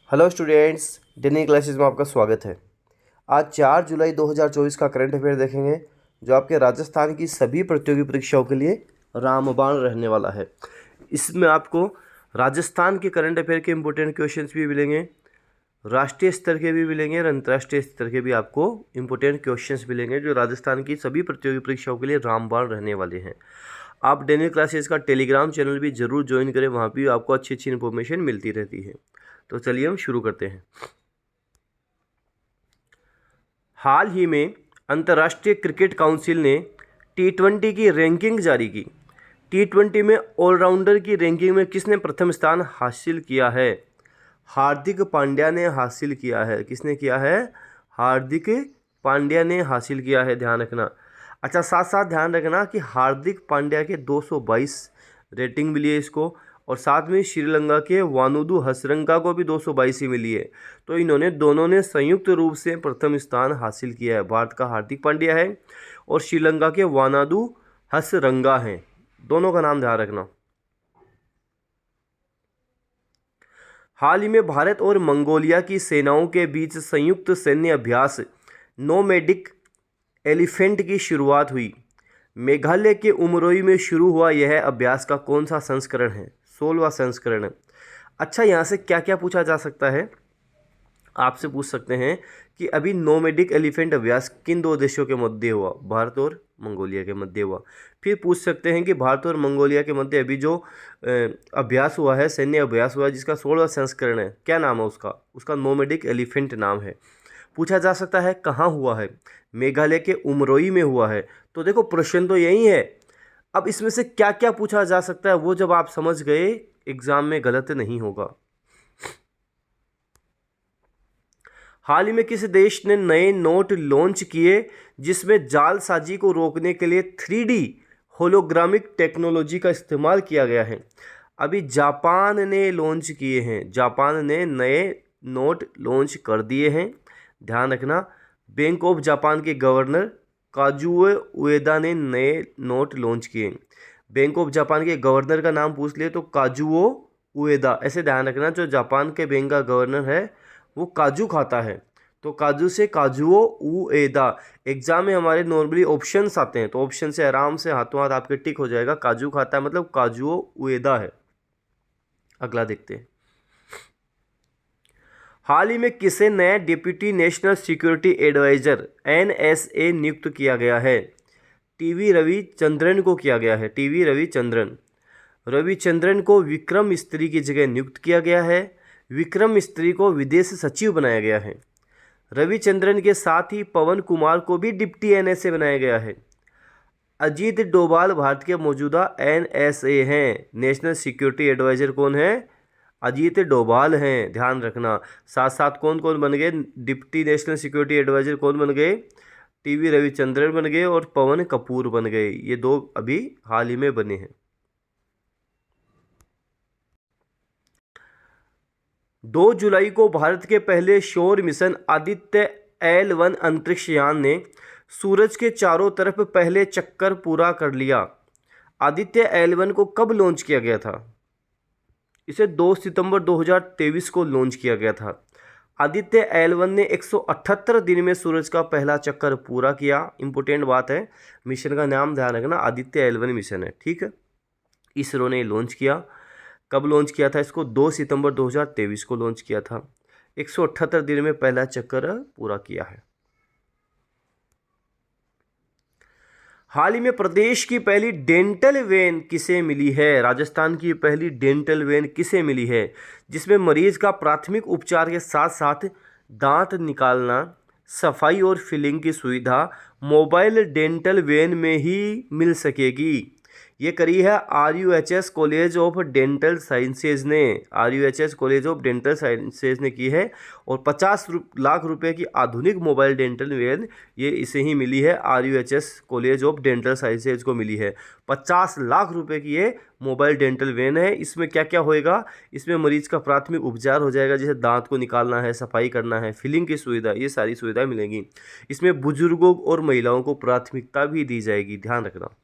Hello students, daily classes में आपका स्वागत है। आज 4 जुलाई 2024 का करंट अफेयर देखेंगे जो आपके राजस्थान की सभी प्रतियोगी परीक्षाओं के लिए रामबाण रहने वाला है। इसमें आपको राजस्थान के करंट अफेयर के इम्पोर्टेंट क्वेश्चंस भी मिलेंगे, राष्ट्रीय स्तर के भी मिलेंगे और अंतर्राष्ट्रीय स्तर के भी आपको इम्पोर्टेंट क्वेश्चंस मिलेंगे जो राजस्थान की सभी प्रतियोगी परीक्षाओं के लिए रामबाण रहने वाले हैं। आप डेली क्लासेस का टेलीग्राम चैनल भी जरूर ज्वाइन करें, वहाँ भी आपको अच्छी अच्छी इन्फॉर्मेशन मिलती रहती है। तो चलिए हम शुरू करते हैं। हाल ही में अंतर्राष्ट्रीय क्रिकेट काउंसिल ने टी20 की रैंकिंग जारी की। टी20 में ऑलराउंडर की रैंकिंग में किसने प्रथम स्थान हासिल किया है? हार्दिक पांड्या ने हासिल किया है। किसने किया है? हार्दिक पांड्या ने हासिल किया है, ध्यान रखना। अच्छा, साथ साथ ध्यान रखना कि हार्दिक पांड्या के 222 रेटिंग मिली है इसको, और साथ में श्रीलंका के वानुदु हसरंगा को भी 222 ही मिली है। तो इन्होंने दोनों ने संयुक्त रूप से प्रथम स्थान हासिल किया है। भारत का हार्दिक पांड्या है और श्रीलंका के वानादु हसरंगा हैं, दोनों का नाम ध्यान रखना। हाल ही में भारत और मंगोलिया की सेनाओं के बीच संयुक्त सैन्य अभ्यास नोमैडिक एलिफेंट की शुरुआत हुई। मेघालय के उमरोई में शुरू हुआ यह अभ्यास का कौन सा संस्करण है? 16वां संस्करण है। अच्छा, यहाँ से क्या क्या पूछा जा सकता है? आपसे पूछ सकते हैं कि अभी नोमैडिक एलिफेंट अभ्यास किन दो देशों के मध्य हुआ? भारत और मंगोलिया के मध्य हुआ। फिर पूछ सकते हैं कि भारत और मंगोलिया के मध्य अभी जो अभ्यास हुआ है, सैन्य अभ्यास हुआ है, जिसका 16वां संस्करण है, क्या नाम है उसका? उसका नोमैडिक एलिफेंट नाम है। पूछा जा सकता है कहाँ हुआ है? मेघालय के उमरोई में हुआ है। तो देखो, प्रश्न तो यही है। अब इसमें से क्या क्या पूछा जा सकता है वो जब आप समझ गए, एग्जाम में गलत नहीं होगा। हाल ही में किस देश ने नए नोट लॉन्च किए जिसमें जालसाजी को रोकने के लिए 3D होलोग्रामिक टेक्नोलॉजी का इस्तेमाल किया गया है? अभी जापान ने लॉन्च किए हैं। जापान ने नए नोट लॉन्च कर दिए हैं, ध्यान रखना। बैंक ऑफ जापान के गवर्नर काजुओ उएदा ने नए नोट लॉन्च किए। बैंक ऑफ जापान के गवर्नर का नाम पूछ लिए तो काजुओ उएदा, ऐसे ध्यान रखना। जो जापान के बैंक का गवर्नर है वो काजू खाता है, तो काजू से काजुओ उएदा। एग्जाम में हमारे नॉर्मली ऑप्शंस आते हैं, तो ऑप्शन से आराम से हाथों हाथ आपके टिक हो जाएगा। काजू खाता है मतलब काजुओ उएदा है। अगला देखते हैं। हाल ही में किसे नया deputy national security adviser NSA नियुक्त किया गया है? टीवी रविचंद्रन को किया गया है। टीवी रविचंद्रन को विक्रम मिस्त्री की जगह नियुक्त किया गया है। विक्रम मिस्त्री को विदेश सचिव बनाया गया है। रविचंद्रन के साथ ही पवन कुमार को भी डिप्टी NSA बनाया गया है। अजीत डोभाल भारत के मौजूदा NSA हैं। नेशनल सिक्योरिटी एडवाइजर कौन है? अजीत डोभाल हैं, ध्यान रखना। साथ साथ कौन कौन बन गए डिप्टी नेशनल सिक्योरिटी एडवाइजर? कौन बन गए? टीवी रविचंद्रन बन गए और पवन कपूर बन गए। ये दो अभी हाल ही में बने हैं। 2 जुलाई को भारत के पहले सौर मिशन आदित्य L1 अंतरिक्ष यान ने सूरज के चारों तरफ पहले चक्कर पूरा कर लिया। आदित्य L1 को कब लॉन्च किया गया था? इसे 2 सितंबर 2023 को लॉन्च किया गया था। आदित्य L1 ने 178 दिन में सूरज का पहला चक्कर पूरा किया। इंपोर्टेंट बात है, मिशन का नाम ध्यान रखना, आदित्य L1 मिशन है, ठीक है। इसरो ने लॉन्च किया। कब लॉन्च किया था इसको? 2 सितंबर 2023 को लॉन्च किया था। 178 दिन में पहला चक्कर पूरा किया है। हाल ही में प्रदेश की पहली डेंटल वैन किसे मिली है? राजस्थान की पहली डेंटल वैन किसे मिली है जिसमें मरीज का प्राथमिक उपचार के साथ साथ दांत निकालना, सफाई और फिलिंग की सुविधा मोबाइल डेंटल वैन में ही मिल सकेगी? ये करी है RUHS college of dental sciences ने। RUHS college of dental sciences ने की है, और 50 लाख रुपए की आधुनिक मोबाइल डेंटल वैन ये इसे ही मिली है। RUHS college of dental sciences को मिली है 50 लाख रुपए की ये मोबाइल डेंटल वैन है। इसमें क्या क्या होएगा? इसमें मरीज का प्राथमिक उपचार हो जाएगा, जैसे दांत को निकालना है, सफाई करना है, फिलिंग की सुविधा, ये सारी सुविधाएं मिलेंगी। इसमें बुजुर्गों और महिलाओं को प्राथमिकता भी दी जाएगी, ध्यान रखना।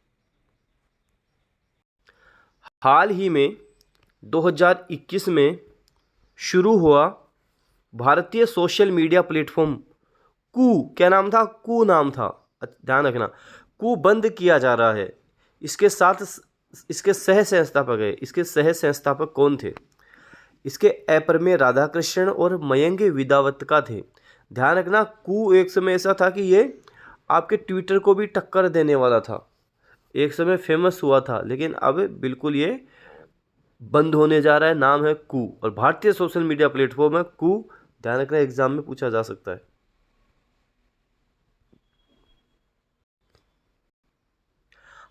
हाल ही में 2021 में शुरू हुआ भारतीय सोशल मीडिया प्लेटफॉर्म कू, क्या नाम था? कू नाम था, ध्यान रखना। कू बंद किया जा रहा है। इसके साथ इसके सह संस्थापक है, इसके सह संस्थापक कौन थे? इसके अप्रमेय राधाकृष्णन और मयंक विद्यावत थे। ध्यान रखना, कू एक समय ऐसा था कि ये आपके ट्विटर को भी टक्कर देने वाला था, एक समय फेमस हुआ था, लेकिन अब बिल्कुल ये बंद होने जा रहा है। नाम है कू और भारतीय सोशल मीडिया प्लेटफॉर्म है कू। ध्यान रखना, एग्जाम में पूछा जा सकता है।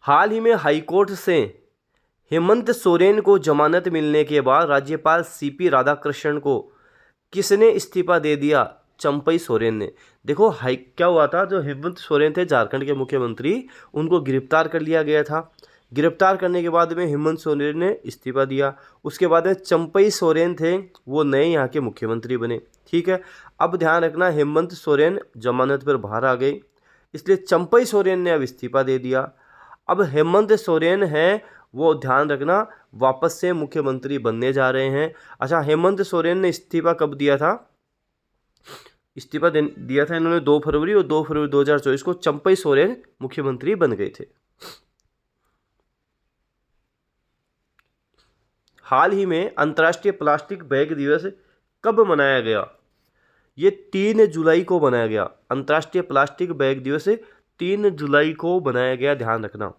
हाल ही में हाईकोर्ट से हेमंत सोरेन को जमानत मिलने के बाद राज्यपाल सीपी राधाकृष्णन को किसने इस्तीफा दे दिया? चंपई सोरेन ने। देखो हाई क्या हुआ था, जो हेमंत सोरेन थे झारखंड के मुख्यमंत्री, उनको गिरफ्तार कर लिया गया था। गिरफ्तार करने के बाद में हेमंत सोरेन ने इस्तीफा दिया। उसके बाद में चंपई सोरेन थे, वो नए यहाँ के मुख्यमंत्री बने। ठीक है, अब ध्यान रखना, हेमंत सोरेन जमानत पर बाहर आ गए, इसलिए चंपई सोरेन ने अब इस्तीफा दे दिया। अब हेमंत सोरेन हैं, वो ध्यान रखना वापस से मुख्यमंत्री बनने जा रहे हैं। अच्छा, हेमंत सोरेन ने इस्तीफा कब दिया था? इस्तीफा दिया था इन्होंने 2 फरवरी, और 2 फरवरी 2024 को चंपई सोरेन मुख्यमंत्री बन गए थे। हाल ही में अंतर्राष्ट्रीय प्लास्टिक बैग दिवस कब मनाया गया? ये 3 जुलाई को मनाया गया। अंतर्राष्ट्रीय प्लास्टिक बैग दिवस 3 जुलाई को बनाया गया, ध्यान रखना।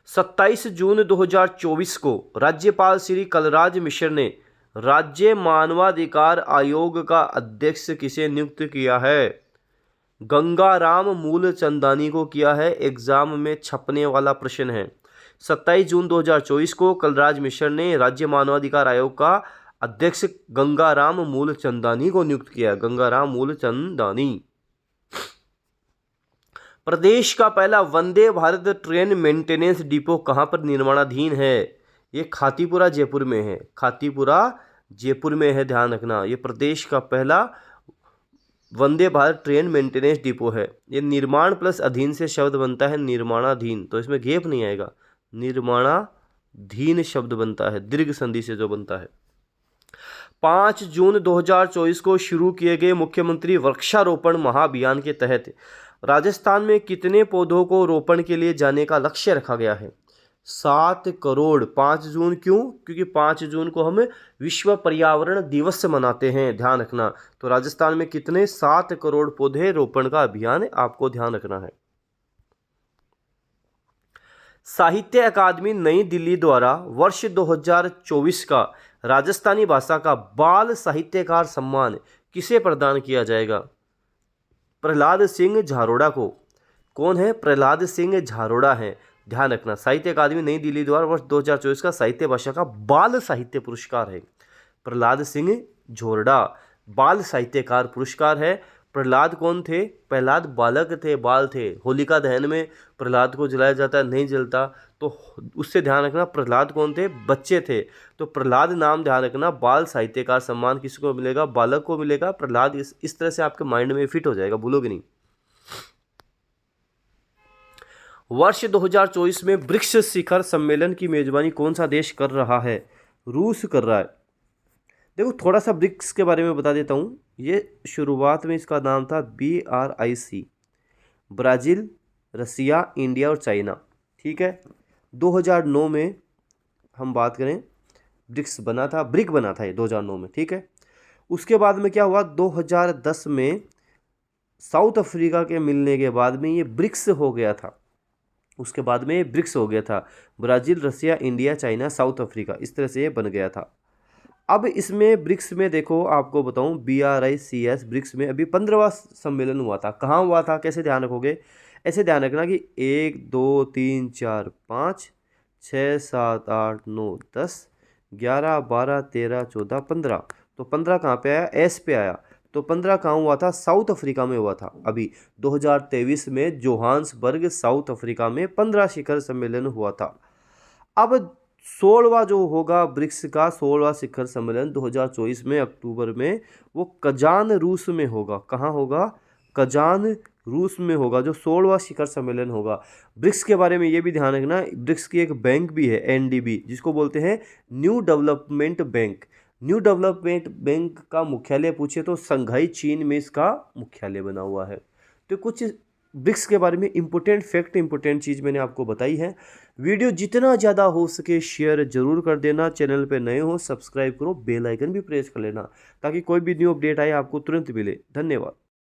27 जून 2024 को राज्यपाल श्री कलराज मिश्र ने राज्य मानवाधिकार आयोग का अध्यक्ष किसे नियुक्त किया है? गंगाराम मूलचंदानी को किया है। एग्जाम में छपने वाला प्रश्न है। 27 जून 2024 को कलराज मिश्र ने राज्य मानवाधिकार आयोग का अध्यक्ष गंगाराम मूलचंदानी को नियुक्त किया। गंगाराम मूलचंदानी। प्रदेश का पहला Vande Bharat train maintenance depot कहाँ पर निर्माणाधीन है? ये खातीपुरा जयपुर में है। खातीपुरा जयपुर में है, ध्यान रखना। ये प्रदेश का पहला Vande Bharat train maintenance depot है। ये निर्माण प्लस अधीन से शब्द बनता है, निर्माणाधीन, तो इसमें गेप नहीं आएगा। निर्माणाधीन शब्द बनता है, दीर्घ संधि से जो बनता है। 5 जून 2024 को शुरू किए गए मुख्यमंत्री वृक्षारोपण महाअभियान के तहत राजस्थान में कितने पौधों को रोपण के लिए जाने का लक्ष्य रखा गया है? 7 करोड़। 5 जून क्यों? क्योंकि 5 जून को हम विश्व पर्यावरण दिवस मनाते हैं, ध्यान रखना। तो राजस्थान में कितने? 7 करोड़ पौधे रोपण का अभियान आपको ध्यान रखना है। साहित्य अकादमी नई दिल्ली द्वारा वर्ष 2024 का राजस्थानी भाषा का बाल साहित्यकार सम्मान किसे प्रदान किया जाएगा? प्रहलाद सिंह झारोड़ा को। कौन है? प्रहलाद सिंह झारोड़ा है, ध्यान रखना। साहित्य अकादमी नई दिल्ली द्वारा वर्ष 2024 का साहित्य भाषा का बाल साहित्य पुरस्कार है। प्रहलाद सिंह झोरडा बाल साहित्यकार पुरस्कार है। प्रहलाद कौन थे? प्रहलाद बालक थे, बाल थे। होलिका दहन में प्रहलाद को जलाया जाता है, नहीं जलता, तो उससे ध्यान रखना प्रहलाद कौन थे? बच्चे थे। तो प्रहलाद नाम ध्यान रखना। बाल साहित्यकार सम्मान किसको मिलेगा? बालक को मिलेगा। प्रहलाद इस तरह से आपके माइंड में फिट हो जाएगा, भूलोगे नहीं। वर्ष 2024 में ब्रिक्स शिखर सम्मेलन की मेजबानी कौन सा देश कर रहा है? रूस कर रहा है। देखो थोड़ा सा ब्रिक्स के बारे में बता देता हूँ। ये शुरुआत में इसका नाम था BRIC, ब्राज़ील, रसिया, इंडिया और चाइना। ठीक है, 2009 में हम बात करें, ब्रिक्स बना था, ब्रिक बना था ये 2009 में। ठीक है, उसके बाद में क्या हुआ? 2010 में साउथ अफ्रीका के मिलने के बाद में ये ब्रिक्स हो गया था। उसके बाद में ये ब्रिक्स हो गया था। ब्राज़ील, रसिया, इंडिया, चाइना, साउथ अफ्रीका, इस तरह से ये बन गया था। अब इसमें ब्रिक्स में देखो, आपको बताऊं, BRICS ब्रिक्स में अभी 15वां सम्मेलन हुआ था। कहाँ हुआ था? कैसे ध्यान रखोगे? ऐसे ध्यान रखना कि 1 2 3 4 5 6 7 8 9 10 11 12 13 14 15। तो 15 कहाँ पे आया? एस पे आया। तो 15 कहाँ हुआ था? साउथ अफ्रीका में हुआ था। अभी 2023 में जोहान्सबर्ग साउथ अफ्रीका में 15 शिखर सम्मेलन हुआ था। अब 16वां जो होगा ब्रिक्स का 16वां शिखर सम्मेलन 2024 में अक्टूबर में, वो कजान रूस में होगा। कहाँ होगा? कजान रूस में होगा, जो 16वां शिखर सम्मेलन होगा। ब्रिक्स के बारे में ये भी ध्यान रखना, ब्रिक्स की एक बैंक भी है NDB, जिसको बोलते हैं new development bank. New development bank का मुख्यालय पूछे तो शंघाई चीन में इसका मुख्यालय बना हुआ है। तो कुछ ब्रिक्स के बारे में इंपॉर्टेंट फैक्ट, इंपॉर्टेंट चीज़ मैंने आपको बताई है। वीडियो जितना ज़्यादा हो सके शेयर जरूर कर देना। चैनल पे नए हो सब्सक्राइब करो, बेल आइकन भी प्रेस कर लेना ताकि कोई भी न्यू अपडेट आए आपको तुरंत मिले। धन्यवाद।